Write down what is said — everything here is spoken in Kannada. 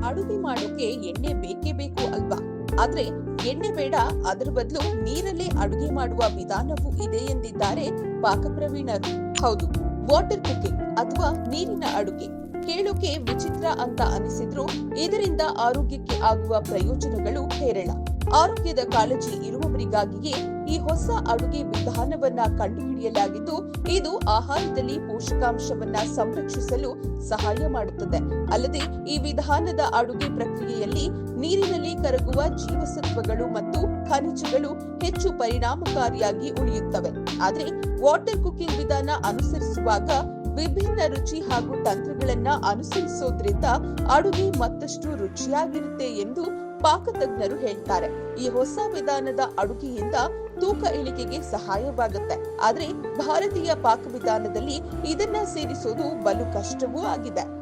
ಅಡುಗೆ ಮಾಡೋಕೆ ಎಣ್ಣೆ ಬೇಕೇ ಬೇಕು ಅಲ್ವಾ? ಆದ್ರೆ ಎಣ್ಣೆ ಬೇಡ, ಅದರ ಬದಲು ನೀರಲ್ಲೇ ಅಡುಗೆ ಮಾಡುವ ವಿಧಾನವೂ ಇದೆ ಎಂದಿದ್ದಾರೆ ಪಾಕಪ್ರವೀಣರು. ಹೌದು, ವಾಟರ್ ಕುಕಿಂಗ್ ಅಥವಾ ನೀರಿನ ಅಡುಗೆ ಕೇಳೋಕೆ ವಿಚಿತ್ರ ಅಂತ ಅನಿಸಿದ್ರು ಇದರಿಂದ ಆರೋಗ್ಯಕ್ಕೆ ಆಗುವ ಪ್ರಯೋಜನಗಳು ಹೇರಳ. ಆರೋಗ್ಯದ ಕಾಳಜಿ ಇರುವವರಿಗಾಗಿಯೇ ಈ ಹೊಸ ಅಡುಗೆ ವಿಧಾನವನ್ನ ಕಂಡುಹಿಡಿಯಲಾಗಿದ್ದು, ಇದು ಆಹಾರದಲ್ಲಿ ಪೋಷಕಾಂಶವನ್ನ ಸಂರಕ್ಷಿಸಲು ಸಹಾಯ ಮಾಡುತ್ತದೆ. ಅಲ್ಲದೆ ಈ ವಿಧಾನದ ಅಡುಗೆ ಪ್ರಕ್ರಿಯೆಯಲ್ಲಿ ನೀರಿನಲ್ಲಿ ಕರಗುವ ಜೀವಸತ್ವಗಳು ಮತ್ತು ಖನಿಜಗಳು ಹೆಚ್ಚು ಪರಿಣಾಮಕಾರಿಯಾಗಿ ಉಳಿಯುತ್ತವೆ. ಆದ್ರೆ ವಾಟರ್ ಕುಕಿಂಗ್ ವಿಧಾನ ಅನುಸರಿಸುವಾಗ ವಿಭಿನ್ನ ರುಚಿ ಹಾಗೂ ತಂತ್ರಗಳನ್ನ ಅನುಸರಿಸೋದ್ರಿಂದ ಅಡುಗೆ ಮತ್ತಷ್ಟು ರುಚಿಯಾಗಿರುತ್ತೆ ಎಂದು ಪಾಕತಜ್ಞರು ಹೇಳ್ತಾರೆ. ಈ ಹೊಸ ವಿಧಾನದ ಅಡುಗೆಯಿಂದ ತೂಕ ಇಳಿಕೆಗೆ ಸಹಾಯವಾಗುತ್ತೆ. ಆದ್ರೆ ಭಾರತೀಯ ಪಾಕ ವಿಧಾನದಲ್ಲಿ ಇದನ್ನ ಸೇರಿಸೋದು ಬಲು ಕಷ್ಟವೂ ಆಗಿದೆ.